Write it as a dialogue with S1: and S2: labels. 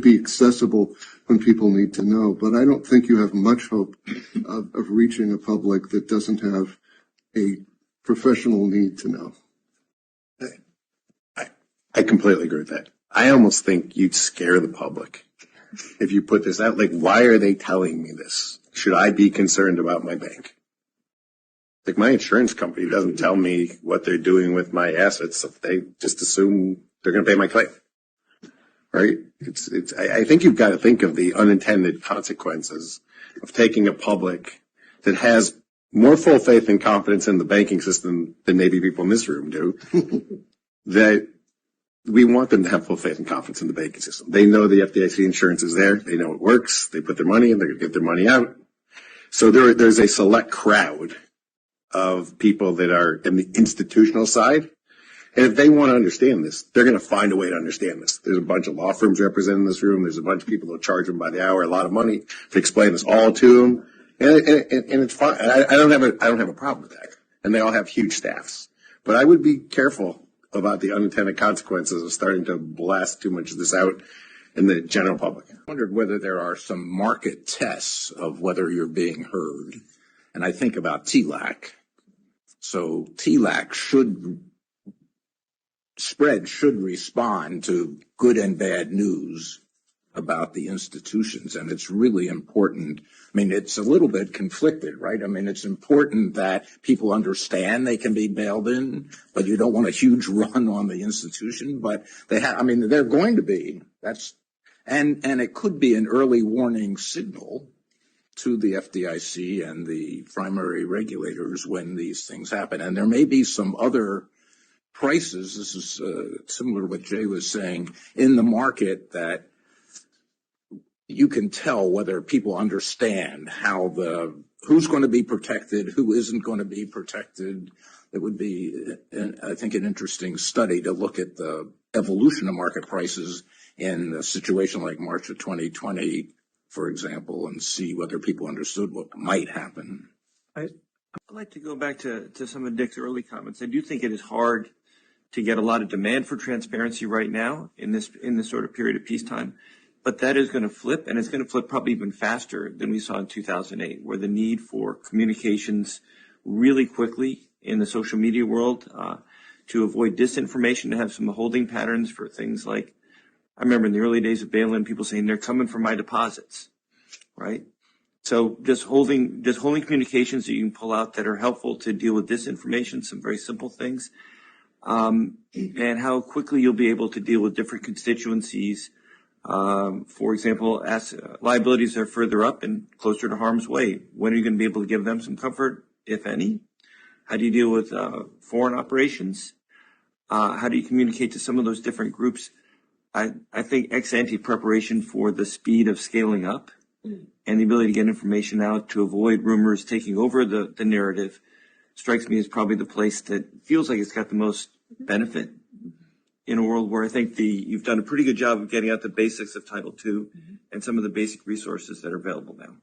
S1: be accessible when people need to know. But I don't think you have much hope of reaching a public that doesn't have a professional need to know.
S2: I completely agree with that. I almost think you'd scare the public if you put this out. Like, why are they telling me this? Should I be concerned about my bank? Like, my insurance company doesn't tell me what they're doing with my assets. They just assume they're going to pay my claim. Right? I think you've got to think of the unintended consequences of taking a public that has more full faith and confidence in the banking system than maybe people in this room do. That we want them to have full faith and confidence in the banking system. They know the FDIC insurance is there. They know it works. They put their money in. They're going to get their money out. So there's a select crowd of people that are in the institutional side. And if they want to understand this, they're going to find a way to understand this. There's a bunch of law firms represented in this room. There's a bunch of people that charge them by the hour a lot of money to explain this all to them. And it's fine. I don't have a problem with that. And they all have huge staffs. But I would be careful about the unintended consequences of starting to blast too much of this out in the general public.
S3: I wondered whether there are some market tests of whether you're being heard. And I think about TLAC. So TLAC should respond to good and bad news about the institutions. And it's really important. I mean, it's a little bit conflicted, right? I mean, it's important that people understand they can be bailed in, but you don't want a huge run on the institution. But they're going to be. And it could be an early warning signal to the FDIC and the primary regulators when these things happen. And there may be some other prices. This is similar to what Jay was saying in the market that you can tell whether people understand who's going to be protected, who isn't going to be protected. It would be, I think, an interesting study to look at the evolution of market prices in a situation like March of 2020, for example, and see whether people understood what might happen.
S4: I'd like to go back to some of Dick's early comments. I do think it is hard to get a lot of demand for transparency right now in this sort of period of peacetime. But that is going to flip, and it's going to flip probably even faster than we saw in 2008, where the need for communications really quickly in the social media world to avoid disinformation, to have some holding patterns for things like, I remember in the early days of bail-in, people saying they're coming for my deposits, right? So just holding communications that you can pull out that are helpful to deal with disinformation, some very simple things, and how quickly you'll be able to deal with different constituencies. For example, as liabilities are further up and closer to harm's way, when are you going to be able to give them some comfort, if any? How do you deal with foreign operations? How do you communicate to some of those different groups? I think ex-ante preparation for the speed of scaling up and the ability to get information out to avoid rumors taking over the narrative strikes me as probably the place that feels like it's got the most benefit in a world where I think you've done a pretty good job of getting out the basics of Title II and some of the basic resources that are available now.